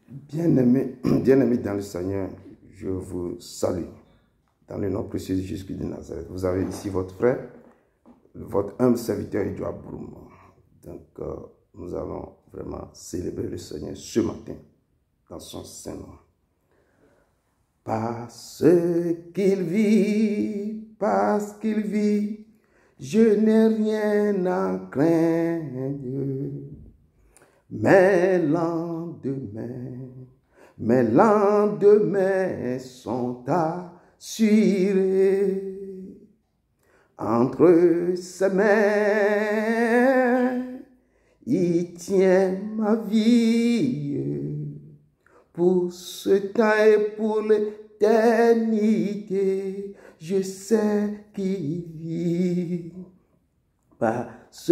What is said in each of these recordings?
Bien-aimés bien dans le Seigneur, je vous salue. Dans le nom précieux de Jésus-Christ de Nazareth. Vous avez ici votre frère, votre humble serviteur Edouard Broum. Donc, nous allons vraiment célébrer le Seigneur ce matin dans son saint nom. Parce qu'il vit, je n'ai rien à craindre. Mes lendemains sont assurés. Entre ses mains, il tient ma vie. Pour ce temps et pour l'éternité, je sais qu'il vit. Parce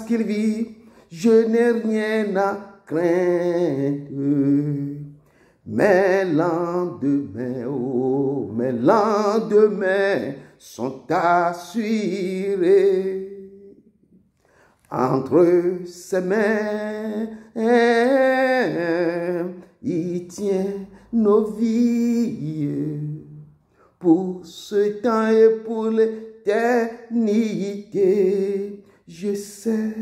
qu'il vit, je n'ai rien à craindre. Mes lendemains sont assurés. Entre ses mains, il tient nos vies. Pour ce temps et pour l'éternité, je sais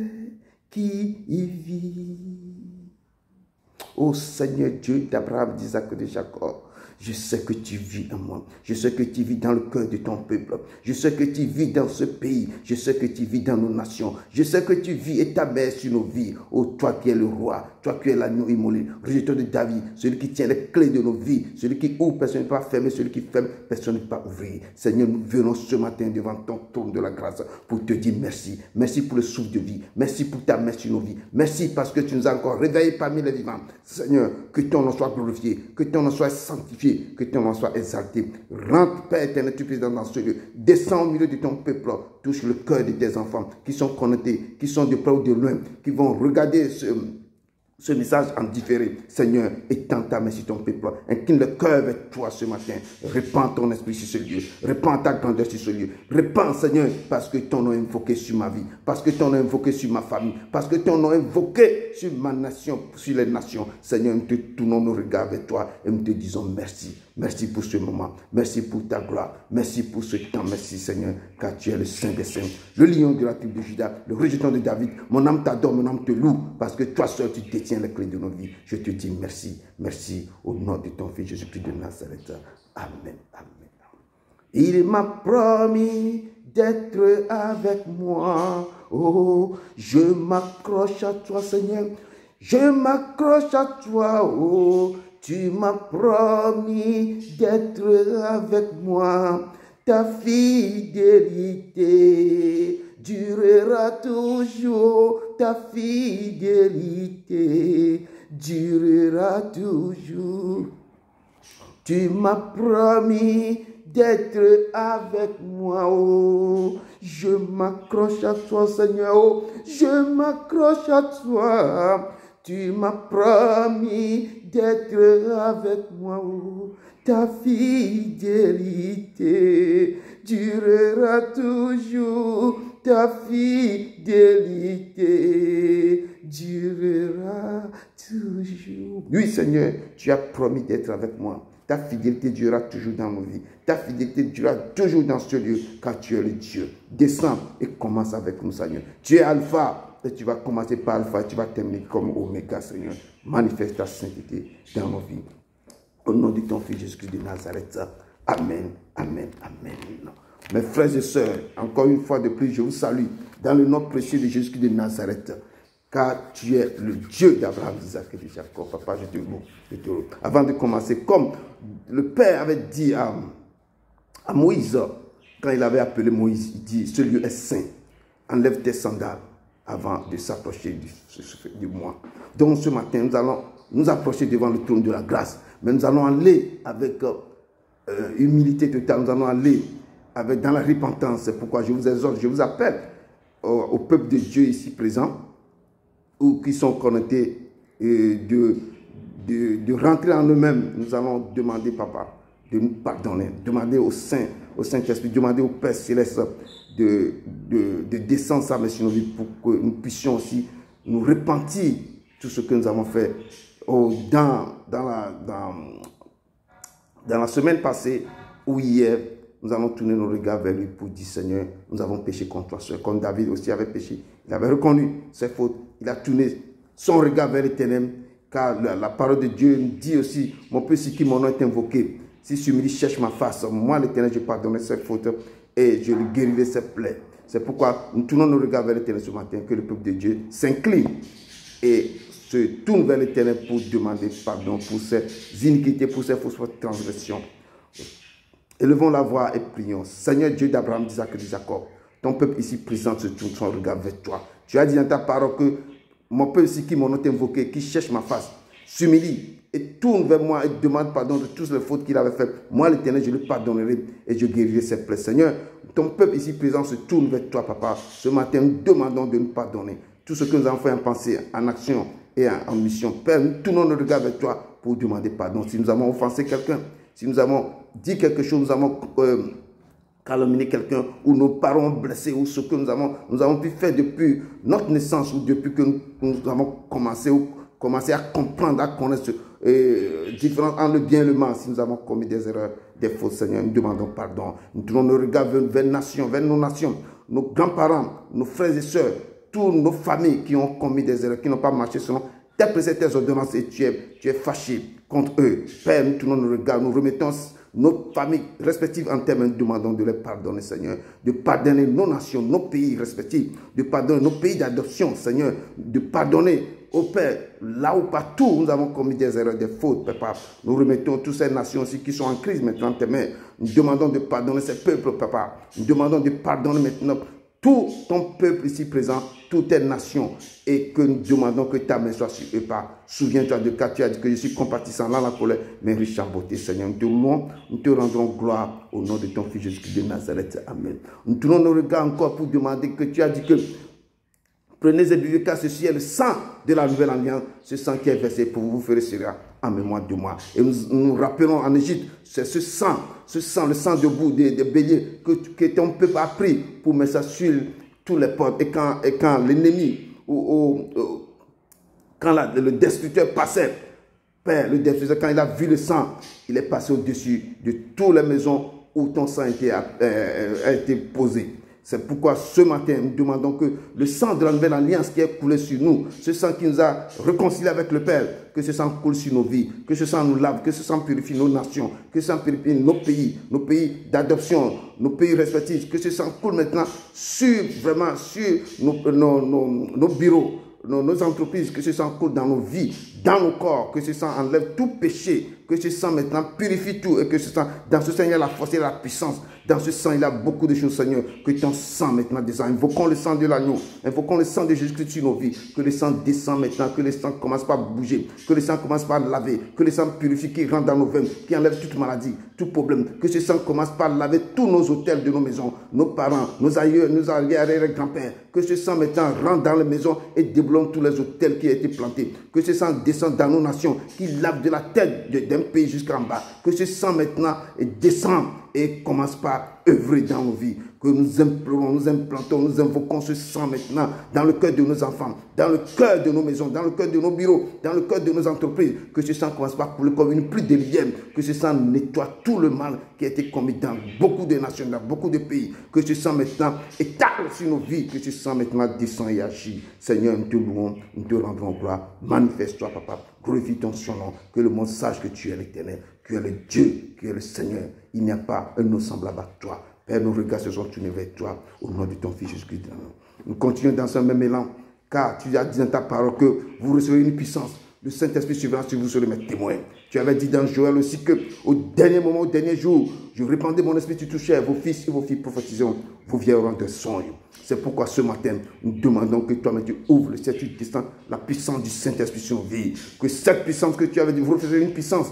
qui y vit. Ô Seigneur Dieu d'Abraham, d'Isaac et de Jacob, je sais que tu vis en moi. Je sais que tu vis dans le cœur de ton peuple. Je sais que tu vis dans ce pays. Je sais que tu vis dans nos nations. Je sais que tu vis et ta main sur nos vies. Ô toi qui es le roi, toi qui es l'agneau immolé, rejeton de David, celui qui tient les clés de nos vies, celui qui ouvre, personne ne peut pas fermer, celui qui ferme, personne ne peut pas ouvrir. Seigneur, nous venons ce matin devant ton trône de la grâce pour te dire merci. Merci pour le souffle de vie. Merci pour ta main sur nos vies. Merci parce que tu nous as encore réveillés parmi les vivants. Seigneur, que ton nom soit glorifié, que ton nom soit sanctifié, que ton nom soit exalté. Rentre, Père éternel, tu président dans ce lieu. Descends au milieu de ton peuple, touche le cœur de tes enfants qui sont connectés, qui sont de près ou de loin, qui vont regarder ce message en différé. Seigneur, étends ta main sur ton peuple. Incline le cœur avec toi ce matin. Répands ton esprit sur ce lieu. Répands ta grandeur sur ce lieu. Répands, Seigneur, parce que ton nom est invoqué sur ma vie. Parce que ton nom est invoqué sur ma famille. Parce que ton nom est invoqué sur ma nation, sur les nations. Seigneur, nous te tournons nos regards vers toi et nous te disons merci. Merci pour ce moment. Merci pour ta gloire. Merci pour ce temps. Merci, Seigneur, car tu es le Saint des Saints. Le lion de la tribu de Juda, le rejeton de David. Mon âme t'adore, mon âme te loue, parce que toi seul, tu détiens les clés de nos vies. Je te dis merci. Merci au nom de ton Fils Jésus-Christ de Nazareth. Amen. Amen. Il m'a promis d'être avec moi. Oh, je m'accroche à toi, Seigneur. Je m'accroche à toi, oh. Tu m'as promis d'être avec moi. Ta fidélité durera toujours. Ta fidélité durera toujours. Tu m'as promis d'être avec moi, oh. Je m'accroche à toi, Seigneur, oh. Je m'accroche à toi. Tu m'as promis d'être avec moi, oh. Ta fidélité durera toujours. Ta fidélité durera toujours. Oui, Seigneur, tu as promis d'être avec moi. Ta fidélité durera toujours dans nos vies. Ta fidélité durera toujours dans ce lieu, car tu es le Dieu. Descends et commence avec nous, Seigneur. Tu es Alpha. Et tu vas commencer par Alpha, tu vas terminer comme Oméga, Seigneur. Manifeste ta sainteté dans nos vies. Au nom de ton Fils Jésus-Christ de Nazareth. Amen, amen, amen. Mes frères et sœurs, encore une fois de plus, je vous salue dans le nom précieux de Jésus-Christ de Nazareth. Car tu es le Dieu d'Abraham, d'Isaac et de Jacob. Papa, je te loue. Avant de commencer, comme le Père avait dit à Moïse, quand il avait appelé Moïse, il dit, ce lieu est saint. Enlève tes sandales avant de s'approcher du moi. Donc ce matin, nous allons nous approcher devant le trône de la grâce. Mais nous allons aller avec humilité totale. Nous allons aller dans la repentance. C'est pourquoi je vous exhorte, je vous appelle au peuple de Dieu ici présent, ou qui sont connectés, de rentrer en eux-mêmes. Nous allons demander, Papa, de nous pardonner. Demander au Saint-Esprit, demander au Père Céleste de descendre sa main sur nos vies pour que nous puissions aussi nous repentir tout ce que nous avons fait dans la semaine passée ou hier. Nous allons tourner nos regards vers lui pour dire, Seigneur, nous avons péché contre toi, Seigneur. Comme David aussi avait péché, il avait reconnu ses fautes, il a tourné son regard vers l'Éternel, car la parole de Dieu dit aussi, mon peuple sur qui mon nom est invoqué, si s'humilie, cherche ma face, moi l'Éternel, je pardonnerai ses fautes et je lui guérirai ses plaies. C'est pourquoi nous tournons nos regards vers l'Éternel ce matin, que le peuple de Dieu s'incline et se tourne vers l'Éternel pour demander pardon pour ses iniquités, pour ses fausses transgressions. Élevons la voix et prions. Seigneur Dieu d'Abraham, d'Isaac et de Jacob, ton peuple ici présent se tourne son regard vers toi. Tu as dit dans ta parole que mon peuple ici qui mon nom est invoqué, qui cherche ma face, s'humilie et tourne vers moi et demande pardon de toutes les fautes qu'il avait faites. Moi l'Éternel, je le pardonnerai et je guérirai ses plaies. Seigneur, ton peuple ici présent se tourne vers toi, papa. Ce matin, nous demandons de nous pardonner. Tout ce que nous avons fait en pensée, en action et en mission. Père, nous tournons nos regards vers toi pour demander pardon. Si nous avons offensé quelqu'un, si nous avons dit quelque chose, nous avons calomnié quelqu'un, ou nos parents blessés, ou ce que nous avons pu faire depuis notre naissance, ou depuis que nous avons commencé à comprendre, à connaître différence entre le bien et le mal. Si nous avons commis des erreurs, des fautes, Seigneur, nous demandons pardon. Nous tournons nos regards vers nos nations, nos grands-parents, nos frères et sœurs, toutes nos familles qui ont commis des erreurs, qui n'ont pas marché selon tes préceptes, tes ordonnances, et tu es fâché contre eux. Père, nous tournons nos regards, nous remettons nos familles respectives en termes, nous demandons de les pardonner, Seigneur, de pardonner nos nations, nos pays respectifs, de pardonner nos pays d'adoption, Seigneur, de pardonner au Père, là où partout nous avons commis des erreurs, des fautes, Papa. Nous remettons toutes ces nations aussi qui sont en crise maintenant en tes mains. Nous demandons de pardonner ces peuples, Papa. Nous demandons de pardonner maintenant tout ton peuple ici présent, toutes tes nations, et que nous demandons que ta main soit sur eux. Souviens-toi de car tu as dit que je suis compatissant dans la colère, mais riche en beauté, Seigneur. Nous te louons, nous te rendrons gloire au nom de ton Fils Jésus-Christ de Nazareth. Amen. Nous tournons nos regards encore pour demander que tu as dit que prenez et buvez, car ceci est le sang de la nouvelle alliance, ce sang qui est versé pour vous faire cela en mémoire de moi. Et nous rappelons en Égypte, c'est ce sang, le sang de boue des béliers que ton peuple a pris pour mettre ça sur tous les portes. Et quand l'ennemi, quand le destructeur passait, Père, le destructeur, quand il a vu le sang, il est passé au-dessus de toutes les maisons où ton sang a été posé. C'est pourquoi ce matin, nous demandons que le sang de la nouvelle alliance qui est coulé sur nous, ce sang qui nous a réconciliés avec le Père, que ce sang coule sur nos vies, que ce sang nous lave, que ce sang purifie nos nations, que ce sang purifie nos pays d'adoption, nos pays respectifs, que ce sang coule maintenant sur nos bureaux, nos entreprises, que ce sang coule dans nos vies, dans nos corps, que ce sang enlève tout péché, que ce sang maintenant purifie tout, et que ce sang, dans ce sang il y a la force, il y a la puissance, dans ce sang il y a beaucoup de choses, Seigneur, que ton sang maintenant descend. Invoquons le sang de l'agneau, invoquons le sang de Jésus-Christ sur nos vies, que le sang descend maintenant, que le sang commence par bouger, que le sang commence par laver, que le sang purifie, qui rentre dans nos veines, qui enlève toute maladie, tout problème, que ce sang commence par laver tous nos hôtels de nos maisons, nos parents, nos aïeux, nos arrière-grands-pères, que ce sang maintenant rentre dans les maisons et débloque tous les hôtels qui ont été plantés, que ce sang descend dans nos nations, qui lave de la tête d'un pays jusqu'en bas, que ce sang maintenant descend et commence par œuvrer dans nos vies, que nous implorons, nous implantons, nous invoquons ce sang maintenant dans le cœur de nos enfants, dans le cœur de nos maisons, dans le cœur de nos bureaux, dans le cœur de nos entreprises, que ce sang commence par couler comme une pluie de lième, que ce sang nettoie tout le mal qui a été commis dans beaucoup de nations, dans beaucoup de pays, que ce sang maintenant étale sur nos vies, que ce sang maintenant descend et agit. Seigneur, nous te louons, nous te rendrons gloire, manifeste-toi, Papa, glorifie ton nom, que le monde sache que tu es l'Éternel, que tu es le Dieu, que tu es le Seigneur. Il n'y a pas un autre semblable à toi. Père, nos regards se sont tournés vers toi, au nom de ton Fils Jésus-Christ. Nous continuons dans ce même élan, car tu as dit dans ta parole que vous recevrez une puissance. Le Saint-Esprit suivra sur vous serez mes témoins. Tu avais dit dans Joël aussi que au dernier moment, au dernier jour, je répandais mon esprit sur tout chair, vos fils et vos filles prophétiseront, vos vieilles auront des songes. C'est pourquoi ce matin, nous demandons que toi, tu ouvres le ciel, tu descends la puissance du Saint-Esprit sur nos vies. Que cette puissance que tu avais dit, vous recevez une puissance.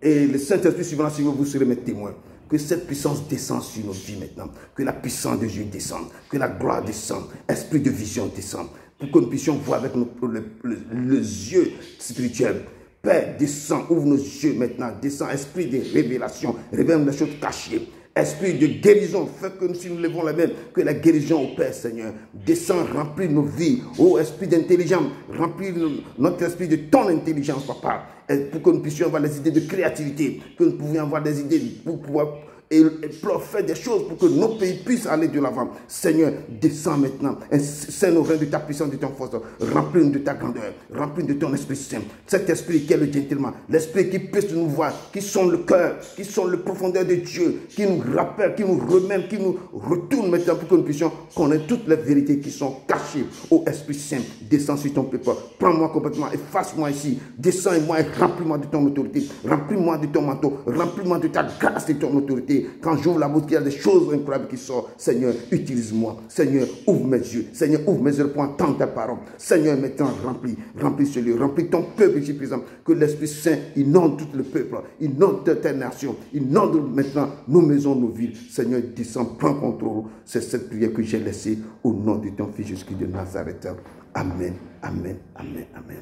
Et le Saint-Esprit suivra sur vous, vous serez mes témoins. Que cette puissance descende sur nos vies maintenant. Que la puissance de Dieu descende. Que la gloire descende. Esprit de vision descende. Pour que nous puissions voir avec les yeux spirituels. Père, descends, ouvre nos yeux maintenant. Descends, esprit de révélation. Révèle les choses cachées. Esprit de guérison, fais que si nous levons la main, que la guérison opère, Seigneur. Descends, remplis nos vies. Oh, esprit d'intelligence, remplis notre esprit de ton intelligence, Papa. Et pour que nous puissions avoir des idées de créativité, que nous pouvions avoir des idées pour pouvoir faire des choses pour que nos pays puissent aller de l'avant. Seigneur, descends maintenant. Saint-nous de ta puissance, de ton force. Remplis-nous de ta grandeur. Remplis-nous de ton Esprit Saint. Cet esprit qui est le gentleman. L'esprit qui puisse nous voir, qui sont le cœur, qui sont le profondeur de Dieu, qui nous rappelle, qui nous remet, qui nous retourne maintenant pour que nous puissions connaître toutes les vérités qui sont cachées. Ô Esprit Saint, descends sur ton peuple. Prends-moi complètement, efface-moi ici. Descends et moi et remplis-moi de ton autorité. Remplis-moi de ton manteau. Remplis-moi de ta grâce et de ton autorité. Quand j'ouvre la bouche, il y a des choses incroyables qui sortent. Seigneur, utilise-moi. Seigneur, ouvre mes yeux. Seigneur, ouvre mes yeux pour entendre ta parole. Seigneur, maintenant, remplis ce lieu. Remplis ton peuple ici présent. Que l'Esprit Saint inonde tout le peuple. Inonde ta nation. Inonde maintenant nos maisons, nos villes. Seigneur, descends, prends contrôle. C'est cette prière que j'ai laissée au nom de ton Fils Jésus-Christ de Nazareth. Amen, amen, amen, amen.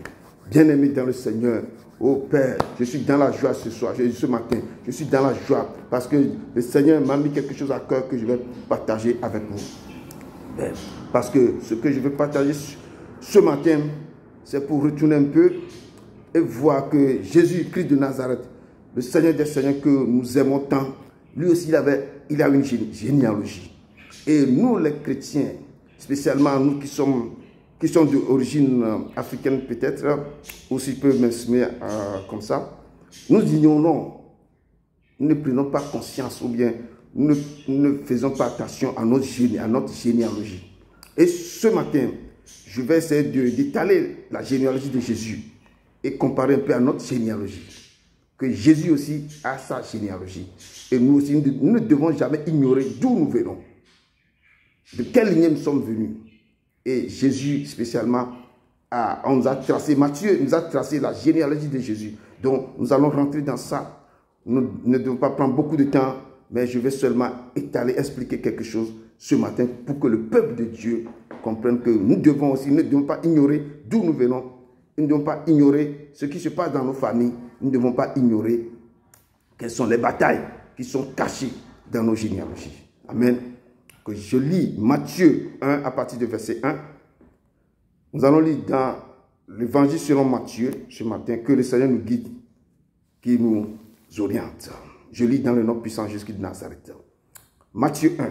Bien-aimé dans le Seigneur, oh Père, je suis dans la joie ce soir, ce matin. Je suis dans la joie parce que le Seigneur m'a mis quelque chose à cœur que je vais partager avec vous. Parce que ce que je vais partager ce matin, c'est pour retourner un peu et voir que Jésus-Christ de Nazareth, le Seigneur des Seigneurs que nous aimons tant, lui aussi il a une généalogie. Et nous les chrétiens, spécialement nous qui sont d'origine africaine peut-être, ou si je peux m'exprimer comme ça, nous ignorons, nous ne prenons pas conscience ou bien nous ne faisons pas attention à notre généalogie. Et ce matin, je vais essayer d'étaler la généalogie de Jésus et comparer un peu à notre généalogie. Que Jésus aussi a sa généalogie. Et nous aussi, nous ne devons jamais ignorer d'où nous venons, de quelle lignée nous sommes venus. Et Jésus, spécialement, on nous a tracé, Matthieu nous a tracé la généalogie de Jésus. Donc, nous allons rentrer dans ça. Nous ne devons pas prendre beaucoup de temps, mais je vais seulement expliquer quelque chose ce matin pour que le peuple de Dieu comprenne que nous ne devons pas ignorer d'où nous venons. Nous ne devons pas ignorer ce qui se passe dans nos familles. Nous ne devons pas ignorer quelles sont les batailles qui sont cachées dans nos généalogies. Amen. Que je lis Matthieu 1 à partir du verset 1. Nous allons lire dans l'évangile selon Matthieu ce matin. Que le Seigneur nous guide, qui nous oriente. Je lis dans le nom puissant Jésus-Christ de Nazareth. Matthieu 1.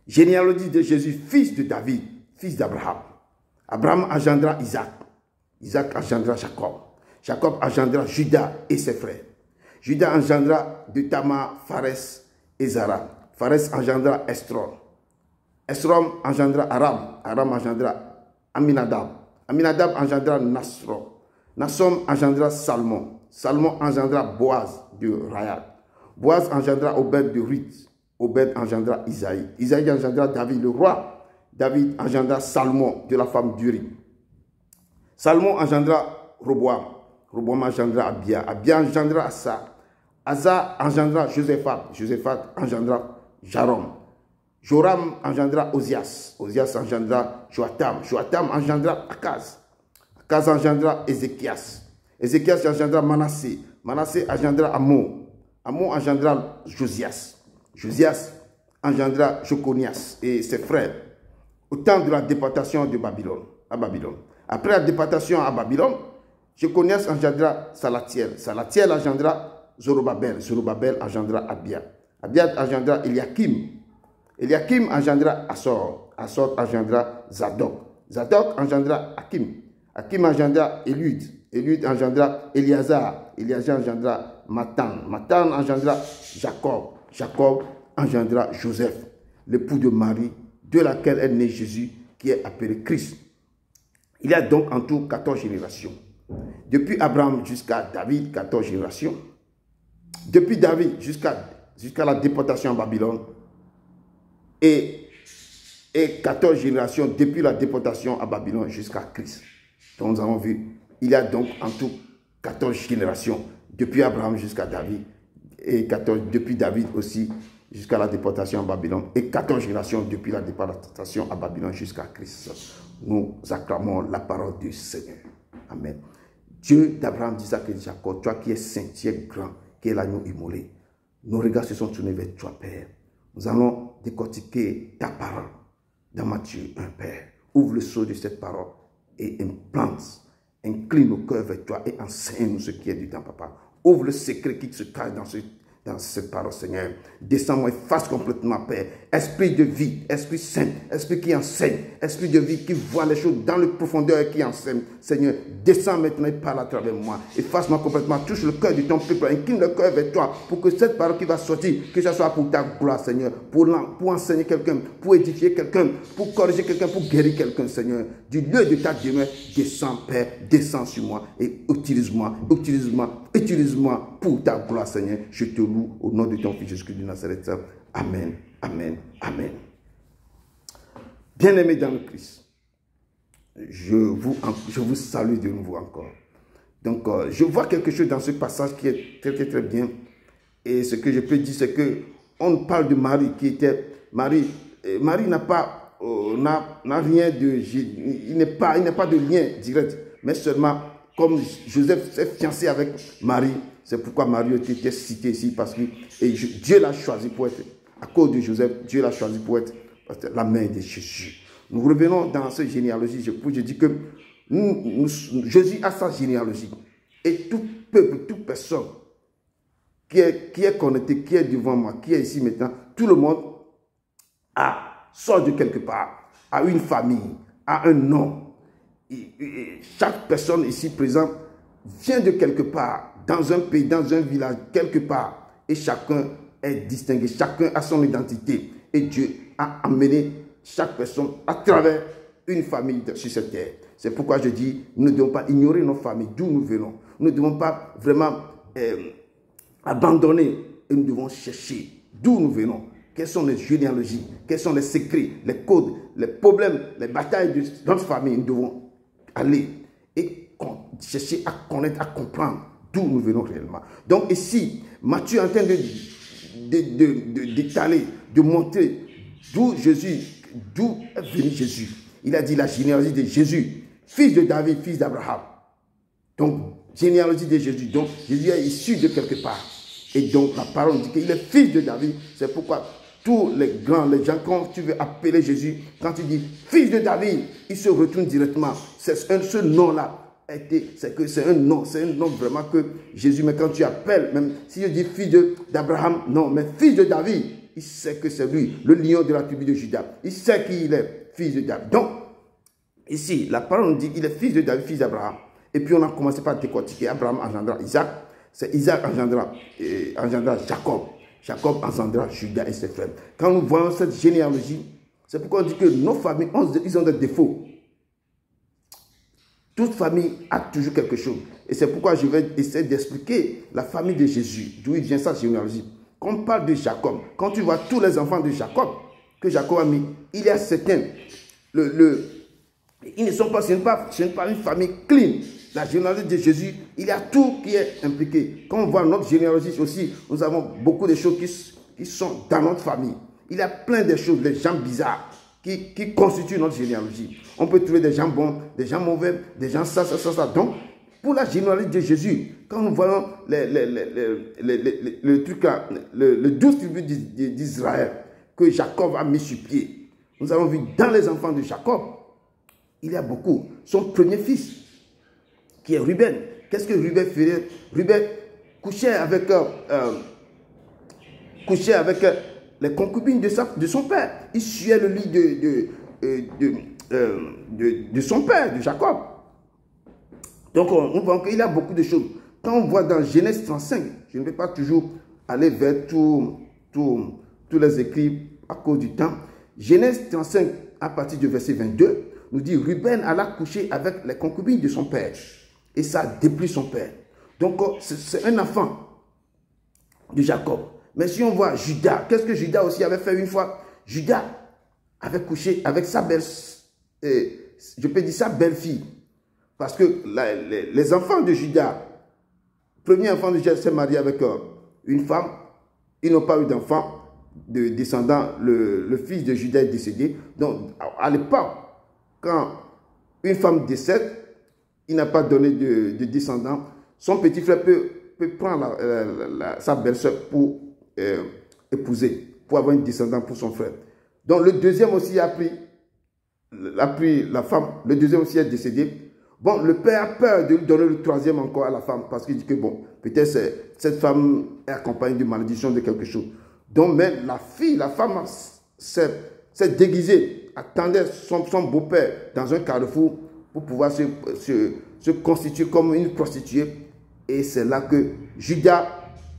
Généalogie de Jésus, fils de David, fils d'Abraham. Abraham engendra Isaac. Isaac engendra Jacob. Jacob engendra Judas et ses frères. Judas engendra de Tamar, Phares et Zara. Phares engendra Esrom. Esrom engendra Aram. Aram engendra Aminadab. Aminadab engendra Nasrom. Nasrom engendra Salmon. Salmon engendra Boaz de Rayat. Boaz engendra Obed de Ruth. Obed engendra Isaïe. Isaïe engendra David le roi. David engendra Salmon de la femme d'Uri. Salmon engendra Roboam. Roboam engendra Abia. Abia engendra Asa. Asa engendra Josaphat. Josaphat engendra Jarom. Joram engendra Ozias. Ozias engendra Joatam. Joatam engendra Akaz. Akaz engendra Ézéchias. Ézéchias engendra Manassé. Manassé engendra Amon. Amon engendra Josias. Josias engendra Joconias et ses frères au temps de la déportation de Babylone, à Babylone. Après la déportation à Babylone, Joconias engendra Salatiel. Salatiel engendra Zorobabel. Zorobabel engendra Abia. Abia engendra Eliakim. Eliakim engendra Assor. Assor engendra Zadok. Zadok engendra Hakim. Hakim engendra Eliud. Eliud engendra Eliazar. Eliazar engendra Matan. Matan engendra Jacob. Jacob engendra Joseph, l'époux de Marie, de laquelle est né Jésus, qui est appelé Christ. Il y a donc en tout 14 générations. Depuis Abraham jusqu'à David, 14 générations. Depuis David jusqu'à la déportation en Babylone. Et 14 générations depuis la déportation à Babylone jusqu'à Christ. Donc nous avons vu, il y a donc en tout 14 générations depuis Abraham jusqu'à David. Et 14 depuis David aussi jusqu'à la déportation en Babylone. Et 14 générations depuis la déportation à Babylone jusqu'à Christ. Nous acclamons la parole du Seigneur. Amen. Dieu d'Abraham, d'Isaac et de Jacob, toi qui es saint, qui es grand, qui est l'agneau immolé. nos regards se sont tournés vers toi, Père. Nous allons décortiquer ta parole dans Matthieu 1, Père. Ouvre le sceau de cette parole et implante, incline nos cœurs vers toi et enseigne-nous ce qui est du temps, Papa. Ouvre le secret qui se cache dans cette parole, Seigneur. Descends-moi, efface complètement, Père. Esprit de vie, Esprit Saint, Esprit qui enseigne, Esprit de vie qui voit les choses dans le profondeur et qui enseigne. Seigneur, descends maintenant et parle à travers moi. Efface-moi complètement, touche le cœur de ton peuple, incline le cœur vers toi pour que cette parole qui va sortir, que ce soit pour ta gloire, Seigneur, pour enseigner quelqu'un, pour édifier quelqu'un, pour corriger quelqu'un, pour guérir quelqu'un, Seigneur. Du lieu de ta demeure, descends, Père, descends sur moi et utilise-moi pour ta gloire, Seigneur. Je te loue au nom de ton Fils Jésus-Christ de Nazareth. Amen, amen, amen. Bien-aimés dans le Christ, je vous salue de nouveau encore. Donc, je vois quelque chose dans ce passage qui est très, très, très bien. Et ce que je peux dire, c'est que on parle de Marie qui était... Marie n'a rien de... Il n'est pas de lien direct, mais seulement comme Joseph s'est fiancé avec Marie. C'est pourquoi Marie était citée ici, parce que Dieu l'a choisi pour être, à cause de Joseph, Dieu l'a choisi pour être la mère de Jésus. Nous revenons dans cette généalogie. Je dis que Jésus a sa généalogie. Et tout peuple, toute personne qui est connecté, qui est devant moi, qui est ici maintenant, tout le monde sort de quelque part, a une famille, a un nom. Chaque personne ici présente vient de quelque part, dans un pays, dans un village, quelque part. Et chacun est distingué, chacun a son identité. Et Dieu a amené chaque personne à travers une famille sur cette terre. C'est pourquoi je dis, nous ne devons pas ignorer nos familles, d'où nous venons. Nous ne devons pas vraiment abandonner et nous devons chercher d'où nous venons. Quelles sont les généalogies, quels sont les secrets, les codes, les problèmes, les batailles de notre famille. Nous devons aller et chercher à connaître, à comprendre d'où nous venons réellement. Donc ici, Matthieu est en train d'étaler, de montrer d'où est venu Jésus. Il a dit la généalogie de Jésus, fils de David, fils d'Abraham. Donc, généalogie de Jésus. Donc, Jésus est issu de quelque part. Et donc, la parole dit qu'il est fils de David. C'est pourquoi tous les grands, les gens, quand tu veux appeler Jésus, quand tu dis fils de David, il se retourne directement. Ce nom-là, c'est un nom vraiment que Jésus, mais quand tu appelles, même si je dis fils d'Abraham, non, mais fils de David, il sait que c'est lui, le lion de la tribu de Juda. Il sait qui il est, fils de David. Donc, ici, la parole nous dit qu'il est fils de David, fils d'Abraham. Et puis on a commencé par décortiquer. Abraham engendra Isaac. C'est Isaac engendra Jacob. Jacob engendra Judas et ses frères. Quand nous voyons cette généalogie, c'est pourquoi on dit que nos familles, ils ont des défauts. Toute famille a toujours quelque chose. Et c'est pourquoi je vais essayer d'expliquer la famille de Jésus, d'où il vient sa généalogie. Quand on parle de Jacob, quand tu vois tous les enfants de Jacob, que Jacob a mis, il y a certains, ils ne sont pas, ce n'est pas une famille clean. La généalogie de Jésus, il y a tout qui est impliqué. Quand on voit notre généalogie aussi, nous avons beaucoup de choses qui sont dans notre famille. Il y a plein de choses, des gens bizarres qui constituent notre généalogie. On peut trouver des gens bons, des gens mauvais, des gens ça. Donc, pour la généalogie de Jésus, quand nous voyons le truc là, le 12 tribus d'Israël que Jacob a mis sur pied, nous avons vu dans les enfants de Jacob, il y a beaucoup. Son premier fils, qui est Ruben. Qu'est-ce que Ruben faisait? Ruben couchait avec les concubines de son père. Il suait le lit de son père, de Jacob. Donc, on voit qu'il y a beaucoup de choses. Quand on voit dans Genèse 35, je ne vais pas toujours aller vers tous les écrits à cause du temps. Genèse 35, à partir du verset 22, nous dit Ruben alla coucher avec les concubines de son père. Et ça a déplu son père. Donc, c'est un enfant de Jacob. Mais si on voit Judas, qu'est-ce que Judas aussi avait fait une fois? Judas avait couché avec sa belle, je peux dire sa belle-fille. Parce que les enfants de Judas, le premier enfant de Judas s'est marié avec une femme. Ils n'ont pas eu d'enfant de descendant. Le fils de Judas est décédé. Donc, à l'époque, quand une femme décède, il n'a pas donné de descendant. Son petit frère peut prendre sa belle-sœur pour épouser, pour avoir une descendance pour son frère. Donc le deuxième aussi a pris la femme, le deuxième aussi est décédé. Bon, le père a peur de lui donner le troisième encore à la femme, parce qu'il dit que bon, peut-être cette femme est accompagnée de malédiction, de quelque chose. Donc, mais la femme s'est déguisée, attendait son beau-père dans un carrefour pour pouvoir se constituer comme une prostituée. Et c'est là que Judas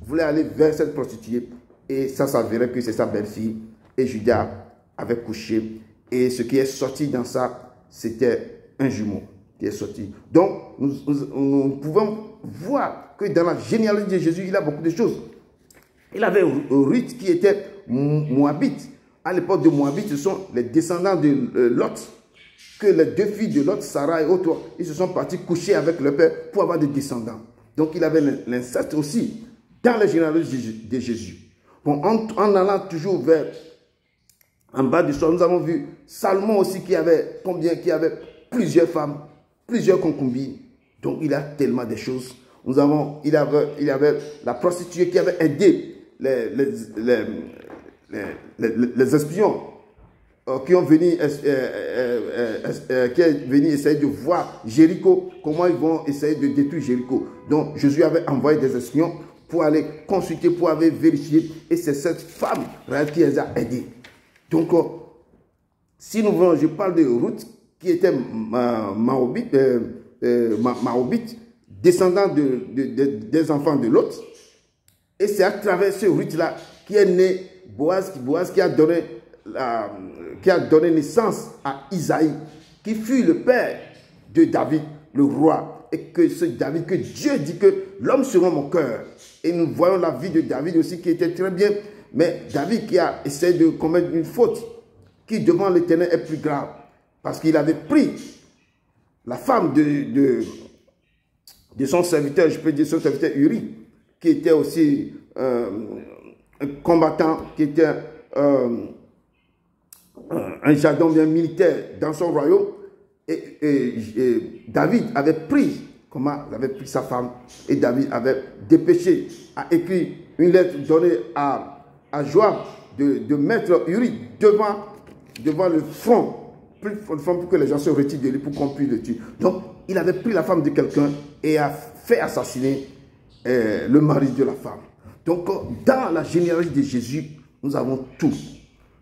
voulait aller vers cette prostituée. Et ça s'avérait que c'est sa belle-fille. Et Judas avait couché. Et ce qui est sorti dans ça, c'était un jumeau qui est sorti. Donc, nous pouvons voir que dans la généalogie de Jésus, il a beaucoup de choses. Il avait Ruth qui était moabite. À l'époque de Moabite, ce sont les descendants de Lot. Que les deux filles de Lot, Sarah et autres, ils se sont partis coucher avec leur père pour avoir des descendants. Donc, il avait l'inceste aussi dans la généalogie de Jésus. Bon, en allant toujours vers en bas du sol, nous avons vu Salomon aussi qui avait plusieurs femmes, plusieurs concubines. Donc, il a tellement de choses. Il avait la prostituée qui avait aidé les espions qui sont venus essayer de voir Jéricho, comment ils vont essayer de détruire Jéricho. Donc, Jésus avait envoyé des espions pour aller consulter, pour aller vérifier. Et c'est cette femme qui les a aidés. Donc, si nous voulons, je parle de Ruth, qui était Maobite, descendant des enfants de Lot. Et c'est à travers ce Ruth-là qui est né Boaz qui a donné naissance à Isaïe, qui fut le père de David, le roi. Et que ce David, que Dieu dit que l'homme sera mon cœur. Et nous voyons la vie de David aussi qui était très bien. Mais David qui a essayé de commettre une faute qui devant l'Éternel est plus grave. Parce qu'il avait pris la femme de son serviteur, je peux dire son serviteur Uri, qui était aussi un combattant, qui était un jardin bien militaire dans son royaume. Et David avait pris sa femme, et David avait dépêché, a écrit une lettre donnée à Joab de mettre Uri devant le front, pour que les gens se retirent de lui pour qu'on puisse le tuer. Donc, il avait pris la femme de quelqu'un et a fait assassiner le mari de la femme. Donc, dans la généalogie de Jésus, nous avons tout.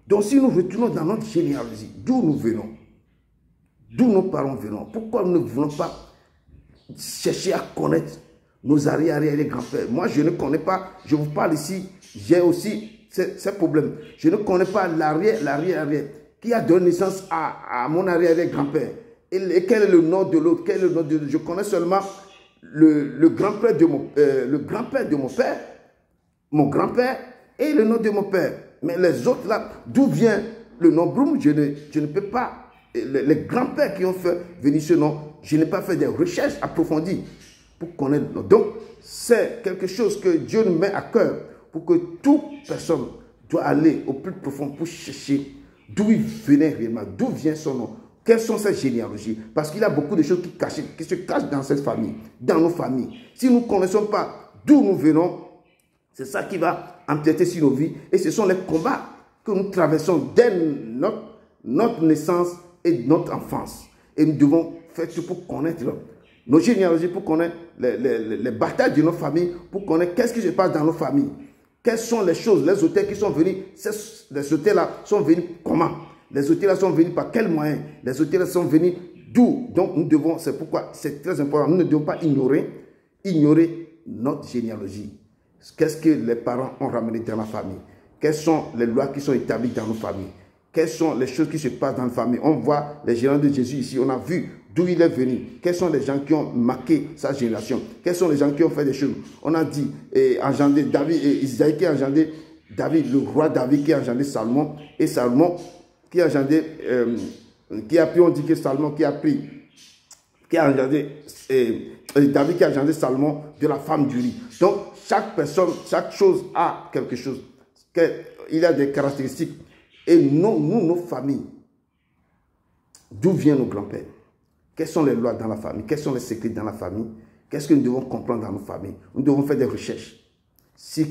Donc, si nous retournons dans notre généalogie, d'où nous venons, d'où nos parents venons, pourquoi nous ne voulons pas chercher à connaître nos arrière-grands-pères? Moi, je ne connais pas, je vous parle ici, j'ai aussi ces problèmes. Je ne connais pas l'arrière, qui a donné naissance à mon arrière-grand-père. Et quel est le nom de l'autre? Quel est le nom de l'autre? Je connais seulement le grand-père de mon père, mon grand-père et le nom de mon père. Mais les autres là, d'où vient le nom Broum, je ne peux pas. Les grands-pères qui ont fait venir ce nom, je n'ai pas fait des recherches approfondies pour connaître le nom. Donc, c'est quelque chose que Dieu nous met à cœur pour que toute personne doit aller au plus profond pour chercher d'où il venait réellement, d'où vient son nom, quelles sont ses généalogies. Parce qu'il y a beaucoup de choses qui se cachent dans cette famille, dans nos familles. Si nous ne connaissons pas d'où nous venons, c'est ça qui va empiéter sur nos vies. Et ce sont les combats que nous traversons dès notre naissance et notre enfance. Et nous devons faire tout pour connaître nos généalogies, pour connaître les batailles de nos familles, pour connaître qu'est-ce qui se passe dans nos familles. Quelles sont les choses, les auteurs qui sont venus, les auteurs-là sont venus comment? Les auteurs-là sont venus par quels moyens? Les auteurs-là sont venus d'où? Donc nous devons, c'est pourquoi c'est très important, nous ne devons pas ignorer notre généalogie. Qu'est-ce que les parents ont ramené dans la famille? Quelles sont les lois qui sont établies dans nos familles? Quelles sont les choses qui se passent dans la famille? On voit les généalogies de Jésus ici, on a vu d'où il est venu. Quels sont les gens qui ont marqué sa génération? Quels sont les gens qui ont fait des choses? On a dit, engendré David, et Isaïe qui a engendré David, le roi David qui a engendré Salomon, et Salomon qui a engendré, on dit que Salomon qui a engendré, David qui a engendré Salomon de la femme d'Uri. Donc, chaque personne, chaque chose a quelque chose. Il a des caractéristiques. Et nous, nos familles, d'où viennent nos grands-pères? Quelles sont les lois dans la famille? Quels sont les secrets dans la famille? Qu'est-ce que nous devons comprendre dans nos familles? Nous devons faire des recherches. Si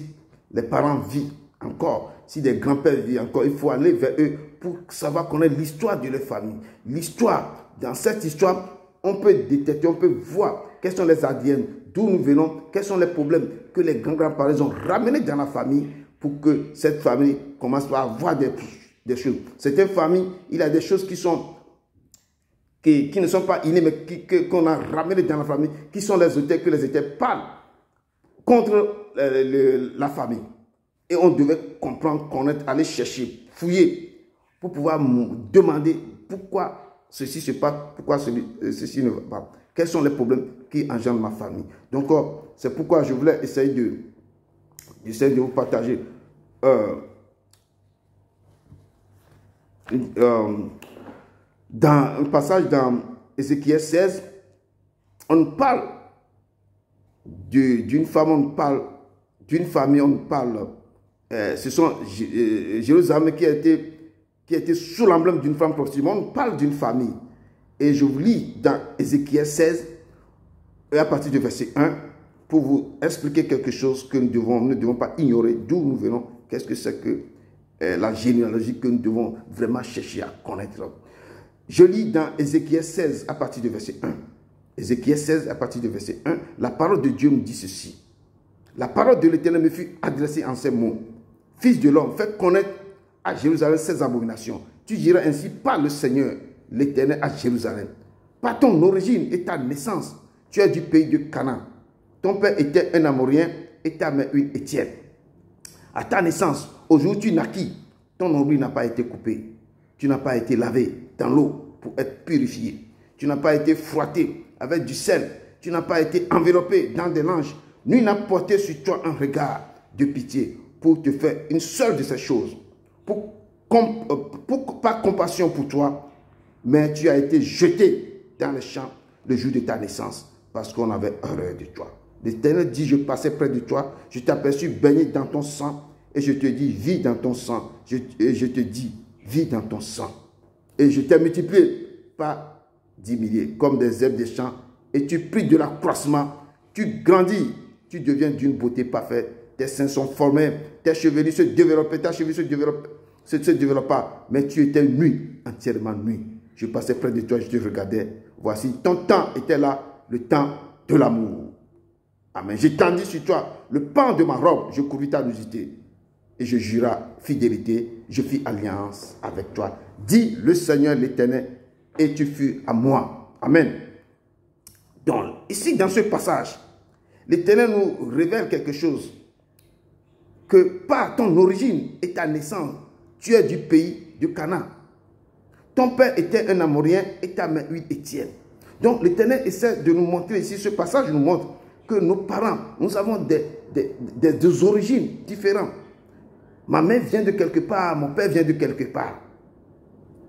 les parents vivent encore, si des grands-pères vivent encore, il faut aller vers eux pour savoir connaître l'histoire de leur famille. L'histoire, dans cette histoire, on peut détecter, on peut voir quels sont les ADN, d'où nous venons, quels sont les problèmes que les grands-grands-parents ont ramenés dans la famille pour que cette famille commence à avoir des choses. Cette famille, il y a des choses qui ne sont pas innées, mais qu'on a ramenées dans la famille, qui sont les auteurs, que les auteurs parlent contre la famille. Et on devait comprendre, connaître, aller chercher, fouiller, pour pouvoir demander pourquoi ceci se passe, pourquoi ceci ne va pas. Quels sont les problèmes qui engendrent ma famille. Donc, c'est pourquoi je voulais essayer de vous partager dans un passage dans Ézéchiel 16, on parle d'une femme, on parle d'une famille, on parle, ce sont Jérusalem qui a été sous l'emblème d'une femme prostituée. On parle d'une famille. Et je vous lis dans Ézéchiel 16, et à partir du verset 1, pour vous expliquer quelque chose que nous ne devons pas ignorer, d'où nous venons, qu'est-ce que c'est que la généalogie que nous devons vraiment chercher à connaître. Je lis dans Ézéchiel 16 à partir du verset 1. Ézéchiel 16 à partir du verset 1, la parole de Dieu me dit ceci. La parole de l'Éternel me fut adressée en ces mots. Fils de l'homme, fais connaître à Jérusalem ses abominations. Tu diras ainsi par le Seigneur, l'Éternel à Jérusalem. Par ton origine et ta naissance, tu es du pays de Canaan. Ton père était un Amorien et ta mère une Étienne. À ta naissance, au jour où tu naquis, ton nombril n'a pas été coupé. Tu n'as pas été lavé dans l'eau pour être purifié. Tu n'as pas été frotté avec du sel. Tu n'as pas été enveloppé dans des langes. Nul n'a porté sur toi un regard de pitié pour te faire une seule de ces choses. Pas compassion pour toi, mais tu as été jeté dans les champs le jour de ta naissance parce qu'on avait horreur de toi. L'Éternel dit, je passais près de toi, je t'aperçus baigné dans ton sang et je te dis, vis dans ton sang. Et je te dis, vis dans ton sang. Et je t'ai multiplié par 10 milliers comme des herbes des champs et tu pris de l'accroissement, tu grandis, tu deviens d'une beauté parfaite. Tes seins sont formés, tes chevelures se développaient, ta chevelure se développa, mais tu étais nu, entièrement nu. Je passais près de toi, je te regardais. Voici, ton temps était là, le temps de l'amour. Amen. J'étendis sur toi le pan de ma robe, je couvris ta nudité. Et je jura fidélité, je fis alliance avec toi. Dit le Seigneur l'Éternel, et tu fus à moi. Amen. Donc, ici, dans ce passage, l'Éternel nous révèle quelque chose. Que par ton origine et ta naissance, tu es du pays de Canaan. Ton père était un Amorien et ta mère une Étienne. Donc l'Éternel essaie de nous montrer ici, ce passage nous montre que nos parents, nous avons des origines différentes. Ma mère vient de quelque part, mon père vient de quelque part.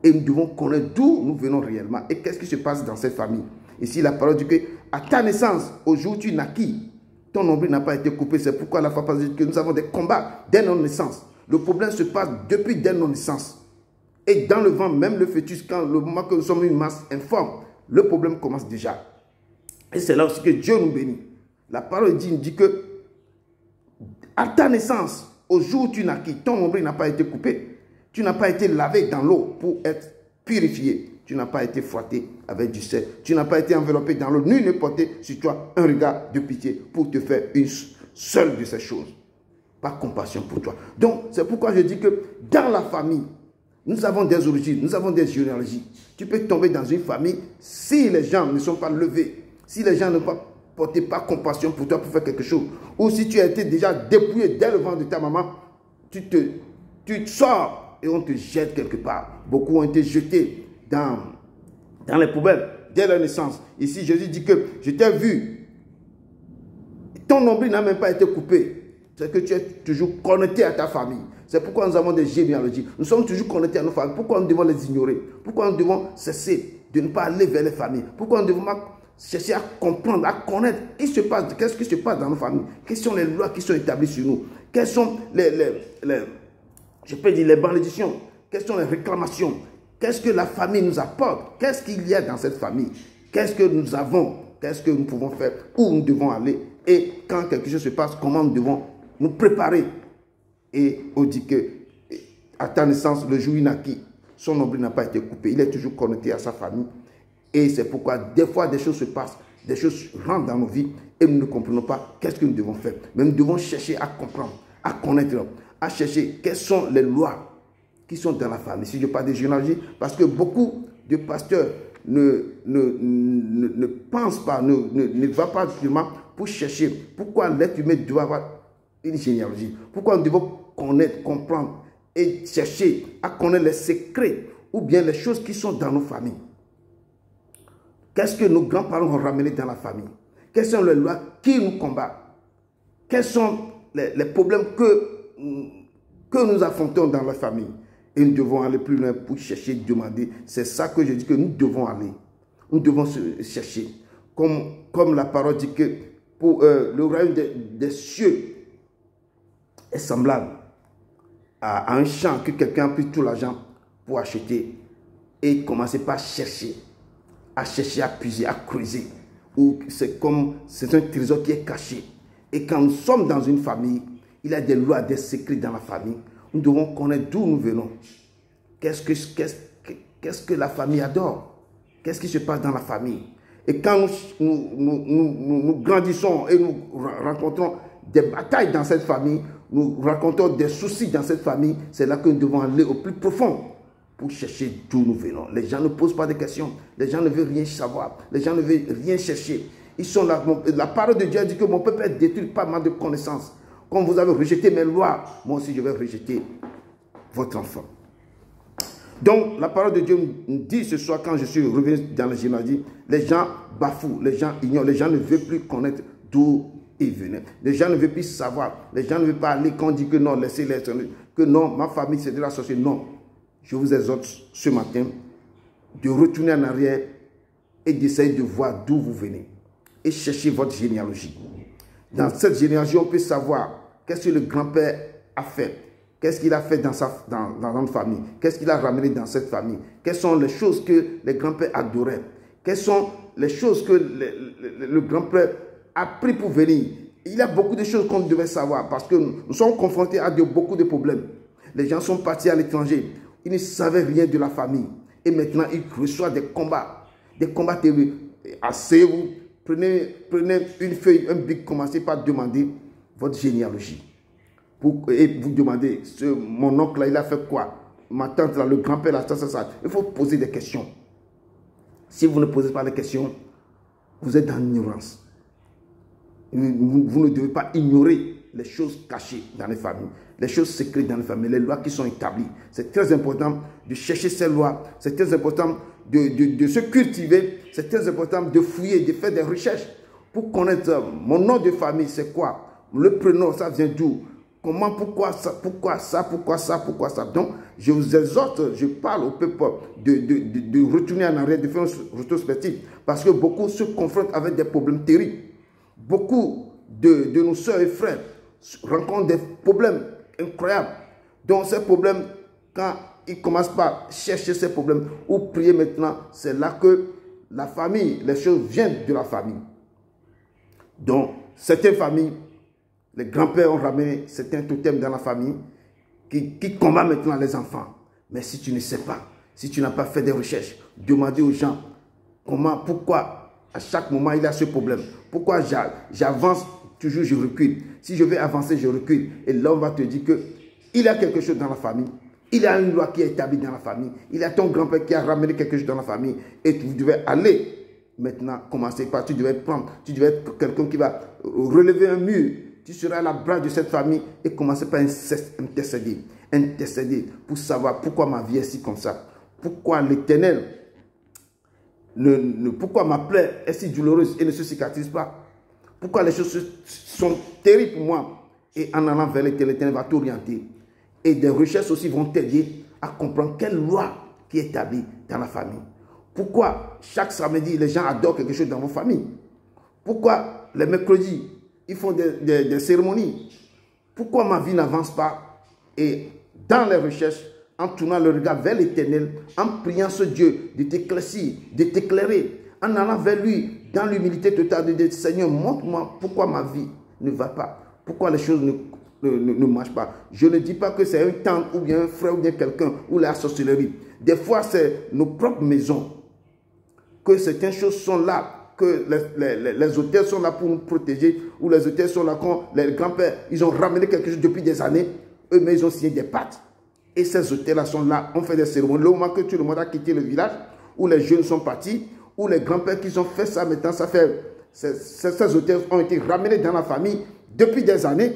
Et nous devons connaître d'où nous venons réellement et qu'est-ce qui se passe dans cette famille. Ici, la parole dit que à ta naissance, au jour où tu naquis, ton nombril n'a pas été coupé. C'est pourquoi la foi dit que nous avons des combats dès notre naissance. Le problème se passe depuis dès notre naissance. Et dans le ventre, même le fœtus, quand le moment que nous sommes une masse informe, le problème commence déjà. Et c'est là aussi que Dieu nous bénit. La parole dit que à ta naissance, au jour où tu naquis, ton nombril n'a pas été coupé. Tu n'as pas été lavé dans l'eau pour être purifié. Tu n'as pas été frotté avec du sel. Tu n'as pas été enveloppé dans l'eau. Nul ne portait sur toi un regard de pitié pour te faire une seule de ces choses. Pas compassion pour toi. Donc, c'est pourquoi je dis que dans la famille, nous avons des origines, nous avons des généalogies. Tu peux tomber dans une famille si les gens ne sont pas levés, si les gens ne portent pas compassion pour toi pour faire quelque chose, ou si tu as été déjà dépouillé dès le ventre de ta maman, tu sors et on te jette quelque part. Beaucoup ont été jetés dans les poubelles dès leur naissance. Ici, Jésus dit que je t'ai vu. Ton nombril n'a même pas été coupé. C'est que tu es toujours connecté à ta famille. C'est pourquoi nous avons des généalogies. Nous sommes toujours connectés à nos familles. Pourquoi nous devons les ignorer? Pourquoi nous devons cesser de ne pas aller vers les familles? Pourquoi nous devons chercher à comprendre, à connaître qu'est-ce qui se passe dans nos familles? Quelles sont les lois qui sont établies sur nous? Quelles sont je peux dire les malédictions? Quelles sont les réclamations? Qu'est-ce que la famille nous apporte? Qu'est-ce qu'il y a dans cette famille? Qu'est-ce que nous avons? Qu'est-ce que nous pouvons faire? Où nous devons aller? Et quand quelque chose se passe, comment nous devons nous préparer Et on dit que à ta naissance, le jour où il naquit, son nombril n'a pas été coupé. Il est toujours connecté à sa famille. Et c'est pourquoi des fois des choses se passent, des choses rentrent dans nos vies et nous ne comprenons pas qu'est-ce que nous devons faire. Mais nous devons chercher à comprendre, à connaître, à chercher quelles sont les lois qui sont dans la famille. Si je parle de généalogie, parce que beaucoup de pasteurs ne pensent pas, ne vont pas justement pour chercher pourquoi l'être humain doit avoir une généalogie. Pourquoi nous devons connaître, comprendre et chercher à connaître les secrets ou bien les choses qui sont dans nos familles. Qu'est-ce que nos grands-parents ont ramené dans la famille? Quelles sont les lois qui nous combattent? Quels sont les problèmes que nous affrontons dans la famille? Et nous devons aller plus loin pour chercher, demander. C'est ça que je dis que nous devons aller. Nous devons chercher. Comme la parole dit que pour le royaume des cieux est semblable à un champ que quelqu'un a pris tout l'argent pour acheter et commencer par chercher, à puiser, à creuser. Ou c'est un trésor qui est caché. Et quand nous sommes dans une famille, il y a des lois, des secrets dans la famille. Nous devons connaître d'où nous venons. Qu'est-ce que la famille adore? Qu'est-ce qui se passe dans la famille? Et quand nous grandissons et nous rencontrons des batailles dans cette famille, nous rencontrons des soucis dans cette famille, c'est là que nous devons aller au plus profond pour chercher d'où nous venons. Les gens ne posent pas de questions, les gens ne veulent rien savoir, les gens ne veulent rien chercher. Ils sont là. La parole de Dieu dit que mon peuple est détruit par manque de connaissances. Comme vous avez rejeté mes lois, moi aussi je vais rejeter votre enfant. Donc la parole de Dieu me dit ce soir, quand je suis revenu dans la généalogie, les gens bafouent, les gens ignorent, les gens ne veulent plus connaître d'où ils venaient. Les gens ne veulent plus savoir, les gens ne veulent pas aller quand on dit que non, laissez-les, que non, ma famille c'est de la sorcellerie. Non, je vous exhorte ce matin de retourner en arrière et d'essayer de voir d'où vous venez et chercher votre généalogie. Dans cette généalogie, on peut savoir qu'est-ce que le grand-père a fait. Qu'est-ce qu'il a fait dans notre famille? Qu'est-ce qu'il a ramené dans cette famille? Quelles sont les choses que les grands-pères adoraient? Quelles sont les choses que le grand-père a pris pour venir? Il y a beaucoup de choses qu'on devait savoir parce que nous sommes confrontés à beaucoup de problèmes. Les gens sont partis à l'étranger. Ils ne savaient rien de la famille. Et maintenant, ils reçoivent des combats terribles. Asseyez-vous, prenez une feuille, un bic, commencez par demander votre généalogie. Et vous demandez, mon oncle là, il a fait quoi? Ma tante là, le grand-père là, ça. Il faut poser des questions. Si vous ne posez pas de questions, vous êtes dans l'ignorance. Vous ne devez pas ignorer les choses cachées dans les familles, les choses secrètes dans les familles, les lois qui sont établies. C'est très important de chercher ces lois, c'est très important de se cultiver, c'est très important de fouiller, de faire des recherches pour connaître mon nom de famille, c'est quoi? Le prénom, ça vient d'où? Comment, pourquoi ça? Donc, je vous exhorte, je parle au peuple de retourner en arrière, de faire une rétrospective. Parce que beaucoup se confrontent avec des problèmes terribles. Beaucoup de nos soeurs et frères rencontrent des problèmes incroyables. Donc, ces problèmes, quand ils commencent par chercher ces problèmes ou prier maintenant, c'est là que la famille, les choses viennent de la famille. Donc, certaines familles, les grands-pères ont ramené certains totems dans la famille qui combattent maintenant les enfants. Mais si tu ne sais pas, si tu n'as pas fait des recherches, demandez aux gens pourquoi à chaque moment il y a ce problème. Pourquoi j'avance toujours, je recule. Si je vais avancer, je recule. Et l'homme va te dire qu'il y a quelque chose dans la famille. Il y a une loi qui est établie dans la famille. Il y a ton grand-père qui a ramené quelque chose dans la famille. Et vous devez aller maintenant commencer par, tu devais être quelqu'un qui va relever un mur. Tu seras à la base de cette famille et commencer par intercéder pour savoir pourquoi ma vie est si comme ça. Pourquoi l'Éternel, pourquoi ma plaie est si douloureuse et ne se cicatrise pas. Pourquoi les choses sont terribles pour moi. Et en allant vers l'Éternel va t'orienter. Et des recherches aussi vont t'aider à comprendre quelle loi qui est établie dans la famille. Pourquoi chaque samedi les gens adorent quelque chose dans vos familles. Pourquoi les mercredis ils font des cérémonies. Pourquoi ma vie n'avance pas? Et dans les recherches, en tournant le regard vers l'Éternel, en priant ce Dieu de t'éclaircir, de t'éclairer, en allant vers lui, dans l'humilité totale, de dire, Seigneur, montre-moi pourquoi ma vie ne va pas. Pourquoi les choses ne marche pas. Je ne dis pas que c'est un tante ou bien un frère ou bien quelqu'un ou la sorcellerie. Des fois, c'est nos propres maisons. Que certaines choses sont là, que les hôtels sont là pour nous protéger, ou les hôtels sont là quand les grands-pères, ils ont ramené quelque chose depuis des années, eux-mêmes, ils ont signé des pactes. Et ces hôtels-là sont là, on fait des cérémonies. Le moment que tout le monde a quitté le village, où les jeunes sont partis, où les grands-pères qui ont fait ça, maintenant, ça fait... Ces hôtels ont été ramenés dans la famille depuis des années.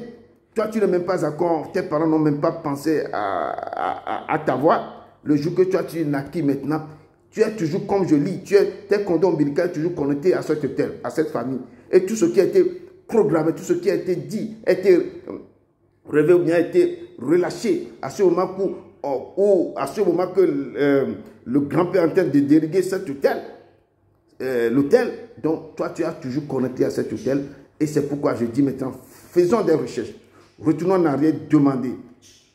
Toi, tu n'es même pas d'accord, tes parents n'ont même pas pensé à t'avoir. Le jour que toi, tu es naquis maintenant, tu es toujours, comme je lis, tes condoms ombilicaux toujours connectés à cet hôtel, à cette famille. Et tout ce qui a été programmé, tout ce qui a été dit, a été rêvé ou bien a été relâché à ce moment que le grand-père est en train de déléguer cet hôtel, l'hôtel, donc toi tu as toujours connecté à cet hôtel. Et c'est pourquoi je dis maintenant, faisons des recherches, retournons en arrière, demander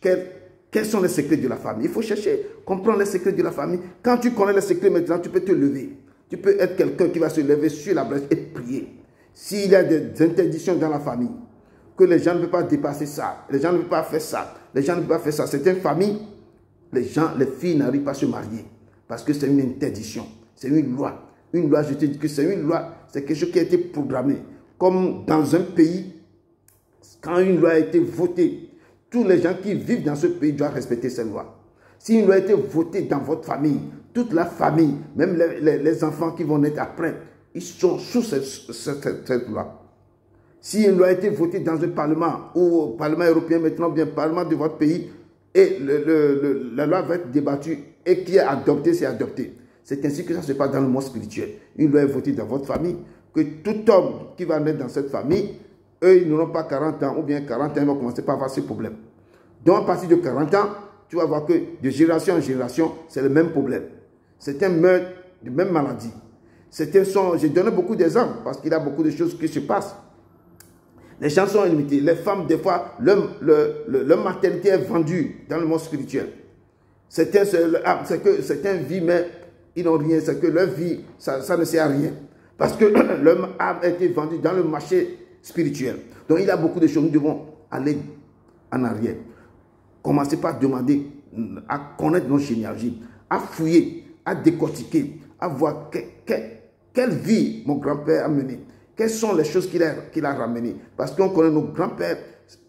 quels sont les secrets de la famille. Il faut chercher, comprendre les secrets de la famille. Quand tu connais les secrets maintenant, tu peux te lever. Tu peux être quelqu'un qui va se lever sur la brèche et prier. S'il y a des interdictions dans la famille, que les gens ne peuvent pas dépasser ça, les gens ne peuvent pas faire ça, les gens ne peuvent pas faire ça. Certaines familles, les filles n'arrivent pas à se marier parce que c'est une interdiction, c'est une loi. Une loi, je te dis que c'est une loi, c'est quelque chose qui a été programmé. Comme dans un pays, quand une loi a été votée, tous les gens qui vivent dans ce pays doivent respecter cette loi. Si une loi a été votée dans votre famille, toute la famille, même les enfants qui vont naître après, ils sont sous cette loi. Si une loi a été votée dans un parlement, ou au Parlement européen maintenant, bien Parlement de votre pays, et la loi va être débattue et qui est adoptée, c'est adopté. C'est ainsi que ça se passe dans le monde spirituel. Une loi est votée dans votre famille, que tout homme qui va naître dans cette famille, eux, ils n'auront pas 40 ans, ou bien 40 ans, ils vont commencer par avoir ce problème. Donc, à partir de 40 ans, tu vas voir que de génération en génération, c'est le même problème. Certains meurent de même maladie. Certains sont, j'ai donné beaucoup d'exemples, parce qu'il y a beaucoup de choses qui se passent. Les gens sont limités. Les femmes, des fois, leur maternité est vendue dans le monde spirituel. C'est que certains vivent, mais ils n'ont rien. C'est que leur vie, ça ne sert à rien. Parce que leur âme a été vendue dans le marché spirituel. Donc, il y a beaucoup de choses. Nous devons aller en arrière. Commencez par demander à connaître nos généalogies, à fouiller, à décortiquer, à voir quelle vie mon grand-père a menée. Quelles sont les choses qu'il a ramenées? Parce qu'on connaît nos grands-pères.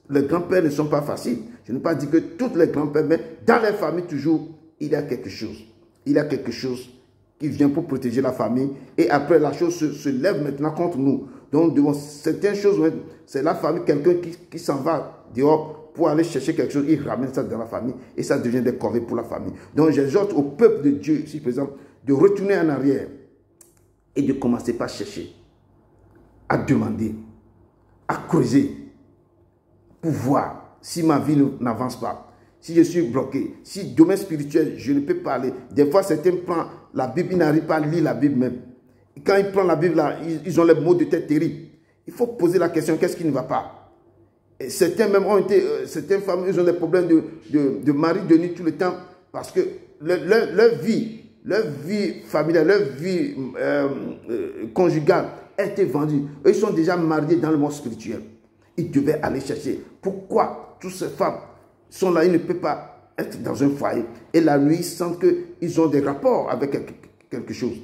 Les grands-pères ne sont pas faciles. Je ne veux pas dire que tous les grands-pères, mais dans les familles, toujours, il y a quelque chose. Il y a quelque chose qui vient pour protéger la famille. Et après, la chose se lève maintenant contre nous. Donc, devant certaines choses, c'est la famille, quelqu'un qui s'en va dehors pour aller chercher quelque chose. Il ramène ça dans la famille et ça devient des corvées pour la famille. Donc, j'exhorte au peuple de Dieu, ici, par exemple, de retourner en arrière et de commencer par chercher, à demander, à creuser, pour voir si ma vie n'avance pas, si je suis bloqué, si domaine spirituel, je ne peux pas aller. Des fois, certains prennent la Bible, ils n'arrivent pas à lire la Bible même. Et quand ils prennent la Bible, là, ils ont les mots de tête terribles. Il faut poser la question, qu'est-ce qui ne va pas? Et certains même ont été, certaines femmes, ils ont des problèmes de mari de nuit tout le temps, parce que leur vie familiale, leur vie conjugale a été vendue. Eux, ils sont déjà mariés dans le monde spirituel. Ils devaient aller chercher. Pourquoi toutes ces femmes sont là, ils ne peuvent pas être dans un foyer. Et la nuit, ils sentent qu'ils ont des rapports avec quelque chose.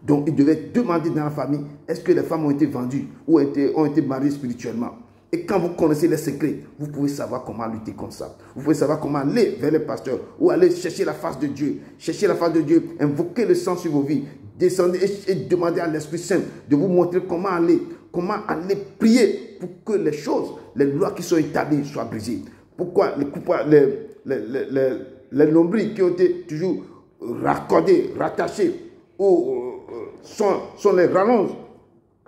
Donc, ils devaient demander dans la famille, est-ce que les femmes ont été vendues ou ont été mariées spirituellement? Et quand vous connaissez les secrets, vous pouvez savoir comment lutter contre ça. Vous pouvez savoir comment aller vers les pasteurs ou aller chercher la face de Dieu. Chercher la face de Dieu, invoquer le sang sur vos vies. Descendez et demandez à l'Esprit Saint de vous montrer comment aller prier pour que les choses, les lois qui sont établies soient brisées. Pourquoi les nombrils qui ont été toujours raccordés, rattachés, ou sont les rallonges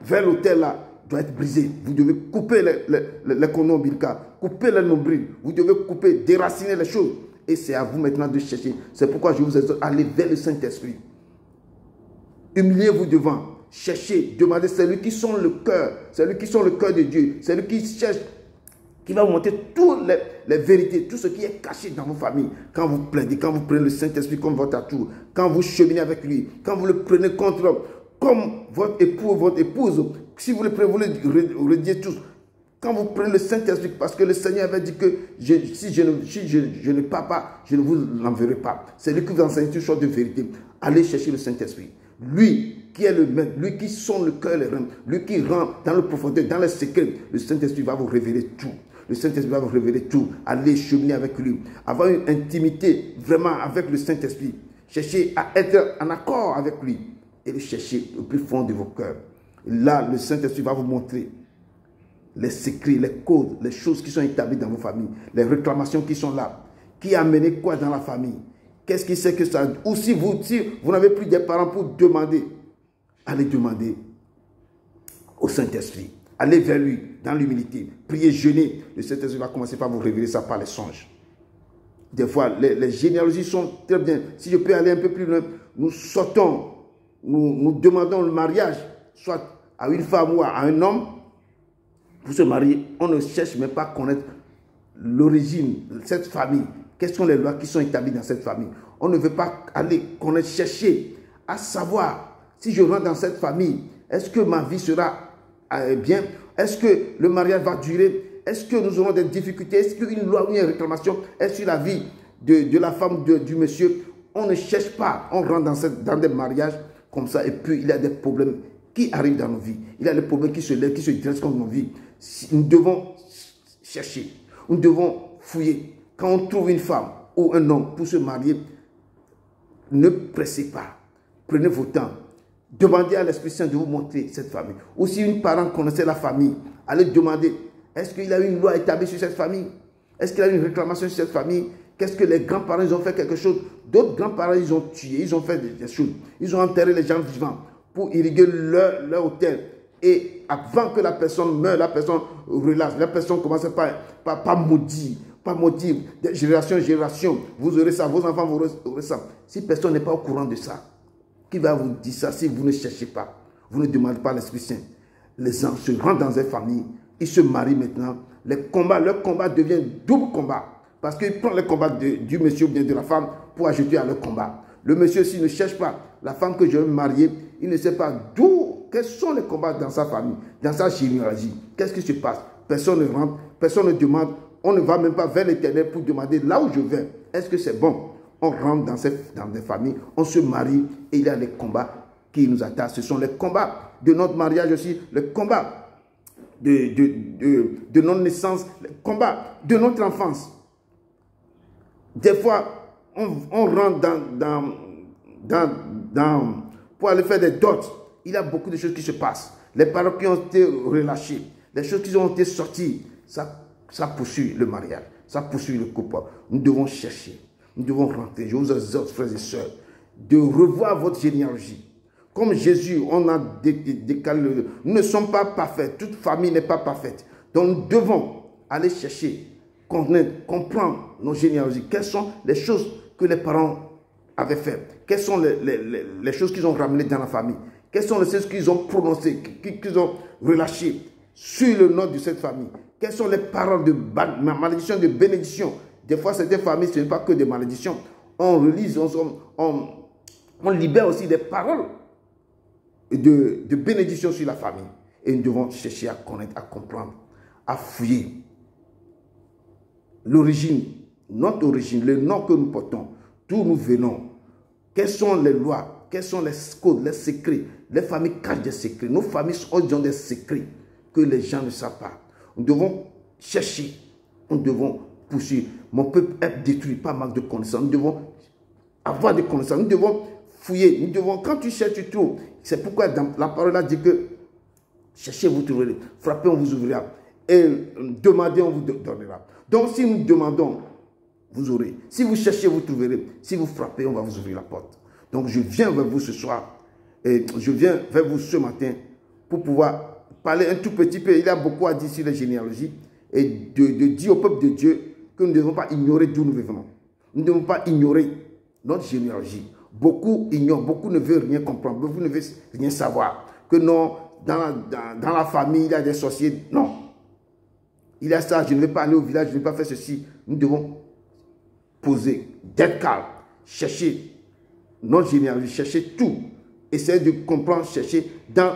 vers l'autel là, doivent être brisés. Vous devez couper les cordons ombilicaux, couper les nombrils. Vous devez couper, déraciner les choses. Et c'est à vous maintenant de chercher. C'est pourquoi je vous exhorte à aller vers le Saint-Esprit. Humiliez-vous devant. Cherchez, demandez, c'est lui qui sont le cœur. C'est lui qui sont le cœur de Dieu. C'est lui qui cherche, qui va vous montrer toutes les vérités, tout ce qui est caché dans vos familles. Quand vous plaidez, quand vous prenez le Saint-Esprit comme votre atout, quand vous cheminez avec lui, quand vous le prenez comme votre époux, votre épouse, si vous le prenez, vous le rediez tous. Quand vous prenez le Saint-Esprit, parce que le Seigneur avait dit que si je ne pars pas, je ne vous l'enverrai pas. C'est lui qui vous enseigne toutes choses de vérité. Allez chercher le Saint-Esprit. Lui qui est le maître, lui qui sonde le cœur et les reins, lui qui rentre dans le profondeur, dans les secrets, le Saint-Esprit va vous révéler tout. Le Saint-Esprit va vous révéler tout. Allez cheminer avec lui. Avoir une intimité vraiment avec le Saint-Esprit. Cherchez à être en accord avec lui. Et le chercher au plus fond de vos cœurs. Et là, le Saint-Esprit va vous montrer les secrets, les codes, les choses qui sont établies dans vos familles, les réclamations qui sont là. Qui a amené quoi dans la famille? Qu'est-ce qui sait que ça... Ou si vous n'avez plus des parents pour demander, allez demander au Saint-Esprit. Allez vers lui, dans l'humilité. Priez, jeûnez. Le Saint-Esprit va commencer par vous révéler ça par les songes. Des fois, les généalogies sont très bien. Si je peux aller un peu plus loin, nous sortons, nous demandons le mariage, soit à une femme ou à un homme. Pour se marier, on ne cherche même pas à connaître l'origine de cette famille. Quelles sont les lois qui sont établies dans cette famille? On ne veut pas aller connaître, chercher à savoir si je rentre dans cette famille, est-ce que ma vie sera bien? Est-ce que le mariage va durer? Est-ce que nous aurons des difficultés? Est-ce qu'une loi ou une réclamation est sur la vie de la femme, du monsieur? On ne cherche pas, on rentre dans des mariages comme ça et puis il y a des problèmes qui arrivent dans nos vies. Il y a des problèmes qui se lèvent, qui se dressent contre nos vies. Nous devons chercher, nous devons fouiller. Quand on trouve une femme ou un homme pour se marier, ne pressez pas. Prenez vos temps. Demandez à l'Esprit Saint de vous montrer cette famille. Ou si une parent connaissait la famille, allez demander, est-ce qu'il y a une loi établie sur cette famille? Est-ce qu'il y a une réclamation sur cette famille? Qu'est-ce que les grands-parents, ils ont fait quelque chose? D'autres grands-parents, ils ont tué, ils ont fait des choses. Ils ont enterré les gens vivants pour irriguer leur hôtel. Et avant que la personne meure, la personne relâche, la personne commence par maudire, de génération en génération. Vous aurez ça, vos enfants aurez ça. Si personne n'est pas au courant de ça, qui va vous dire ça si vous ne cherchez pas? Vous ne demandez pas à l'Esprit Saint. Les gens se rendent dans une famille, ils se marient maintenant. Leur combat devient double combat. Parce qu'ils prennent le combat du monsieur ou bien de la femme pour ajouter à leur combat. Le monsieur, s'il ne cherche pas la femme que je vais marier, il ne sait pas quels sont les combats dans sa famille, dans sa généalogie. Qu'est-ce qui se passe? Personne ne rentre, personne ne demande. On ne va même pas vers l'Éternel pour demander là où je vais. Est-ce que c'est bon? On rentre dans des familles, on se marie et il y a les combats qui nous attaquent. Ce sont les combats de notre mariage aussi, les combats de notre naissance, les combats de notre enfance. Des fois, on rentre pour aller faire des dots. Il y a beaucoup de choses qui se passent. Les parents qui ont été relâchés, les choses qui ont été sorties, ça poursuit le mariage, ça poursuit le couple. Nous devons chercher, nous devons rentrer. Je vous exhorte, frères et sœurs, de revoir votre généalogie. Comme Jésus, on a décalé le... Nous ne sommes pas parfaits, toute famille n'est pas parfaite. Donc nous devons aller chercher, connaître, comprendre nos généalogies. Quelles sont les choses que les parents avaient faites? Quelles sont les choses qu'ils ont ramenées dans la famille? Quelles sont les choses qu'ils ont prononcées, qu'ils ont relâchées sur le nom de cette famille? Quelles sont les paroles de malédiction, de bénédiction? Des fois, certaines familles, ce n'est pas que des malédictions. On relise, on libère aussi des paroles de bénédiction sur la famille. Et nous devons chercher à connaître, à comprendre, à fouiller l'origine, notre origine, le nom que nous portons, d'où nous venons. Quelles sont les lois? Quels sont les codes, les secrets? Les familles cachent des secrets. Nos familles ont des secrets que les gens ne savent pas. Nous devons chercher. Nous devons poursuivre. Mon peuple est détruit par manque de connaissances. Nous devons avoir des connaissances. Nous devons fouiller. Nous devons, quand tu cherches, tu trouves. C'est pourquoi dans la parole a dit que cherchez, vous trouverez. Frappez, on vous ouvrira. Et demandez, on vous donnera. Donc si nous demandons, vous aurez. Si vous cherchez, vous trouverez. Si vous frappez, on va vous ouvrir la porte. Donc je viens vers vous ce soir, et je viens vers vous ce matin pour pouvoir parler un tout petit peu. Il y a beaucoup à dire sur les généalogies et de dire au peuple de Dieu que nous ne devons pas ignorer d'où nous venons. Nous ne devons pas ignorer notre généalogie. Beaucoup ignorent, beaucoup ne veulent rien comprendre, beaucoup ne veulent rien savoir. Que non, dans la famille, il y a des sorciers. Non. Il y a ça, je ne vais pas aller au village, je ne vais pas faire ceci. Nous devons poser, d'être calme, chercher notre généalogie, chercher tout. Essayez de comprendre, chercher.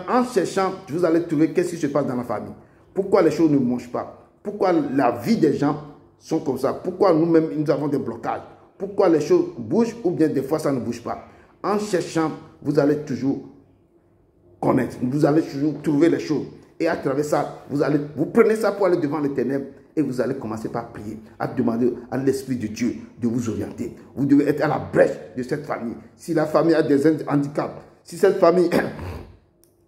En cherchant, vous allez trouver qu'est-ce qui se passe dans la famille. Pourquoi les choses ne mangent pas? Pourquoi la vie des gens sont comme ça? Pourquoi nous-mêmes, nous avons des blocages? Pourquoi les choses bougent ou bien des fois ça ne bouge pas? En cherchant, vous allez toujours connaître. Vous allez toujours trouver les choses. Et à travers ça, vous prenez ça pour aller devant l'Éternel et vous allez commencer par prier, à demander à l'Esprit de Dieu de vous orienter. Vous devez être à la brèche de cette famille. Si la famille a des handicaps, si cette famille,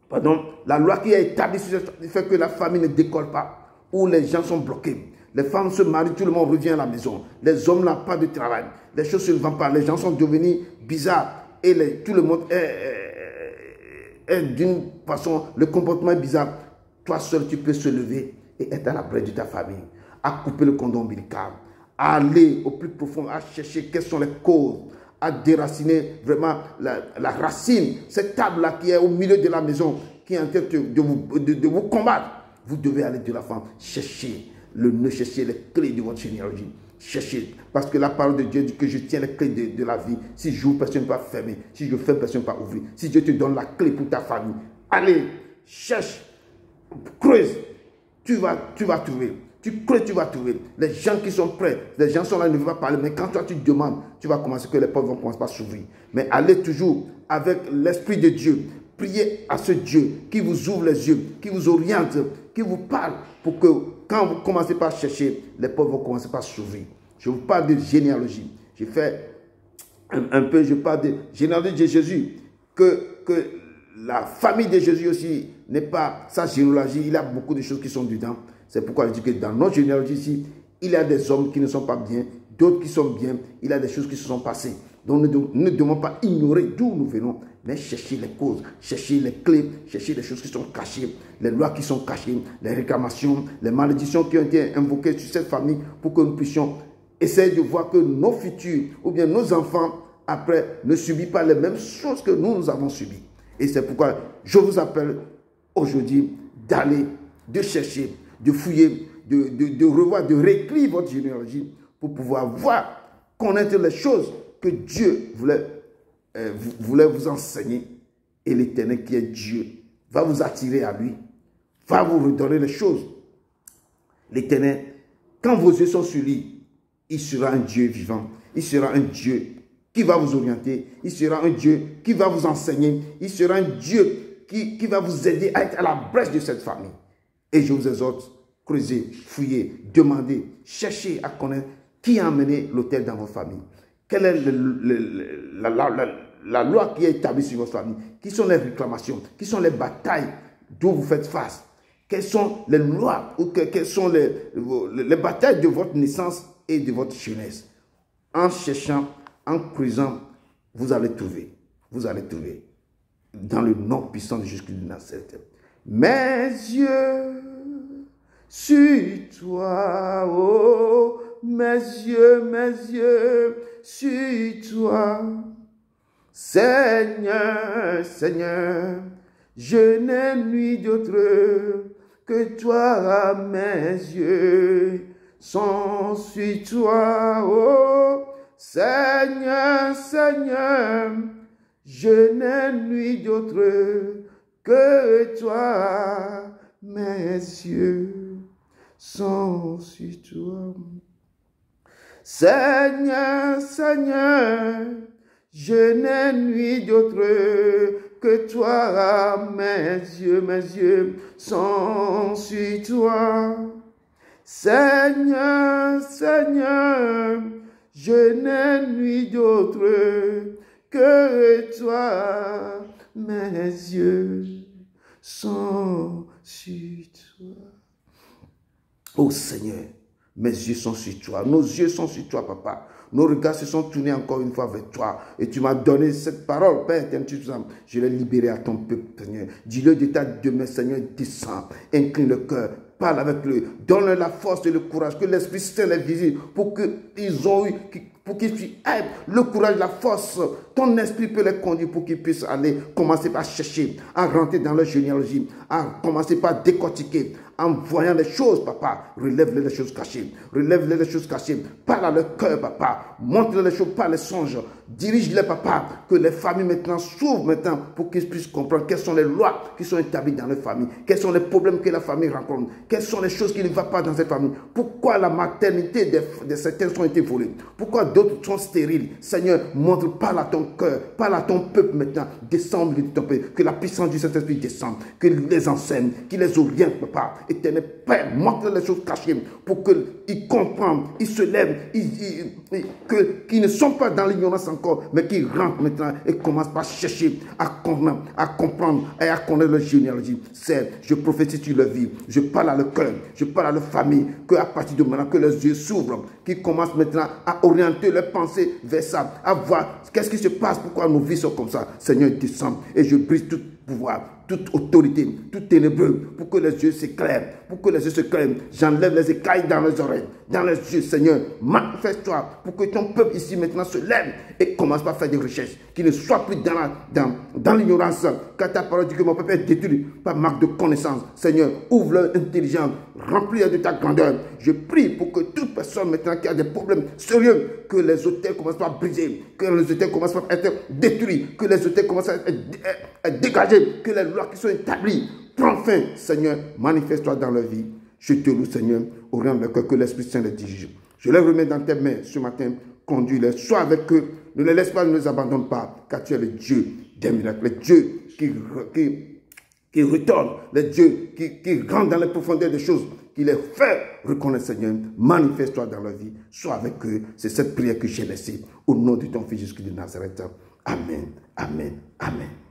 pardon, la loi qui est établie sur cette famille fait que la famille ne décolle pas, où les gens sont bloqués. Les femmes se marient, tout le monde revient à la maison. Les hommes n'ont pas de travail. Les choses ne se vendent pas. Les gens sont devenus bizarres. Et tout le monde est d'une façon, le comportement est bizarre. Toi seul, tu peux se lever et être à la brèche de ta famille, à couper le cordon ombilical, à aller au plus profond, à chercher quelles sont les causes, à déraciner vraiment la racine, cette table-là qui est au milieu de la maison, qui est en train de vous combattre. Vous devez aller de la femme, chercher le nœud, chercher les clés de votre généalogie. Cherchez, parce que la parole de Dieu dit que je tiens les clés de la vie. Si j'ouvre, personne ne va fermer. Si je ferme, personne ne va ouvrir. Si Dieu te donne la clé pour ta famille, allez, cherche, creuse, tu vas trouver. Tu creuses, tu vas trouver. Les gens qui sont prêts, les gens sont là, ils ne veulent pas parler, mais quand toi tu demandes, tu vas commencer que les portes vont commencer par s'ouvrir. Mais allez toujours avec l'Esprit de Dieu. Priez à ce Dieu qui vous ouvre les yeux, qui vous oriente, qui vous parle pour que quand vous commencez par chercher, les portes vont commencer par s'ouvrir. Je vous parle de généalogie. Je fais un peu, je parle de généalogie de Jésus. Que la famille de Jésus aussi n'est pas sa généalogie. Il y a beaucoup de choses qui sont dedans. C'est pourquoi je dis que dans notre généalogie ici, il y a des hommes qui ne sont pas bien, d'autres qui sont bien. Il y a des choses qui se sont passées. Donc ne devons pas ignorer d'où nous venons, mais chercher les causes, chercher les clés, chercher les choses qui sont cachées, les lois qui sont cachées, les réclamations, les malédictions qui ont été invoquées sur cette famille pour que nous puissions essayer de voir que nos futurs ou bien nos enfants après ne subissent pas les mêmes choses que nous avons subies. Et c'est pourquoi je vous appelle aujourd'hui d'aller, de chercher, de fouiller, de revoir, de réécrire votre généalogie pour pouvoir voir, connaître les choses que Dieu voulait vous enseigner. Et l'Éternel qui est Dieu va vous attirer à lui, va vous redonner les choses. L'Éternel, quand vos yeux sont sur lui, il sera un Dieu vivant. Il sera un Dieu qui va vous orienter. Il sera un Dieu qui va vous enseigner. Il sera un Dieu qui va vous aider à être à la brèche de cette famille. Et je vous exhorte, creusez, fouillez, demandez, cherchez à connaître qui a amené l'autel dans votre famille. Quelle est la loi qui est établie sur votre famille? Qui sont les réclamations? Qui sont les batailles dont vous faites face? Quelles sont les lois ou quelles sont les batailles de votre naissance et de votre jeunesse? En cherchant, en creusant, vous allez trouver. Vous allez trouver. Dans le nom puissant de Jésus-Christ de Nazareth. Mes yeux sur toi, oh, mes yeux sur toi. Seigneur, Seigneur, je n'ai nuit d'autre que toi, mes yeux sont sur toi, oh, Seigneur, Seigneur, je n'ai nuit d'autre que toi, mes yeux sont sur toi. Seigneur, Seigneur, je n'ai nuit d'autre que toi, mes yeux sont sur toi. Seigneur, Seigneur, je n'ai nuit d'autre que toi, mes yeux sont sur toi. Oh Seigneur, mes yeux sont sur toi, nos yeux sont sur toi, papa. Nos regards se sont tournés encore une fois vers toi. Et tu m'as donné cette parole, Père éternel. Je l'ai libérée à ton peuple, Seigneur. Dis-le de ta demeure, Seigneur, descend. Incline le cœur. Parle avec lui. Donne-leur la force et le courage. Que l'Esprit Saint les visite pour qu'ils aient le courage, la force. Ton esprit peut les conduire pour qu'ils puissent aller commencer par chercher, à rentrer dans leur généalogie, à commencer par décortiquer, en voyant les choses, papa, relève-les les choses cachées. Relève-les les choses cachées. Parle à leur cœur, papa. Montre-les les choses par les songes. Dirige-les, papa, que les familles maintenant s'ouvrent maintenant pour qu'ils puissent comprendre quelles sont les lois qui sont établies dans leur famille. Quels sont les problèmes que la famille rencontre. Quelles sont les choses qui ne vont pas dans cette famille. Pourquoi la maternité de certains ont été volées. Pourquoi d'autres sont stériles. Seigneur, montre, parle à ton cœur, parle à ton peuple maintenant. Descends de ton peuple. Que la puissance du Saint-Esprit descende. Que les enseigne, qu'il les oriente, papa. Éternel Père, montre les choses cachées pour qu'ils comprennent, ils se lèvent, qu'ils ne sont pas dans l'ignorance encore, mais qu'ils rentrent maintenant et commencent par chercher à comprendre et à connaître leur généalogie. C'est, je prophétise sur leur vie, je parle à leur cœur, je parle à leur famille, qu'à partir de maintenant, que leurs yeux s'ouvrent, qu'ils commencent maintenant à orienter leurs pensées vers ça, à voir qu'est-ce qui se passe, pourquoi nos vies sont comme ça. Seigneur, descends et je brise tout pouvoir, toute autorité, tout ténébreux, pour que les yeux s'éclairent, pour que les yeux s'éclairent. J'enlève les écailles dans les oreilles, dans les yeux, Seigneur. Manifeste-toi pour que ton peuple ici maintenant se lève et commence par faire des recherches, qu'il ne soit plus dans l'ignorance, car ta parole dit que mon peuple est détruit par manque de connaissance. Seigneur, ouvre leur intelligence, remplis-les de ta grandeur. Je prie pour que toute personne maintenant qui a des problèmes sérieux, que les autels commencent par briser, que les autels commencent par être détruits, que les autels commencent à être dégagés, que les lois qui sont établies prennent fin. Seigneur, manifeste-toi dans leur vie. Je te loue, Seigneur, au rang de cœur, que l'Esprit Saint les dirige. Je les remets dans tes mains ce matin. Conduis-les, sois avec eux. Ne les laisse pas, ne les abandonne pas, car tu es le Dieu des miracles, le Dieu qui retourne, le Dieu qui rentre dans les profondeurs des choses, qui les fait reconnaître, Seigneur. Manifeste-toi dans leur vie. Sois avec eux. C'est cette prière que j'ai laissée. Au nom de ton Fils Jésus-Christ de Nazareth. Amen. Amen. Amen.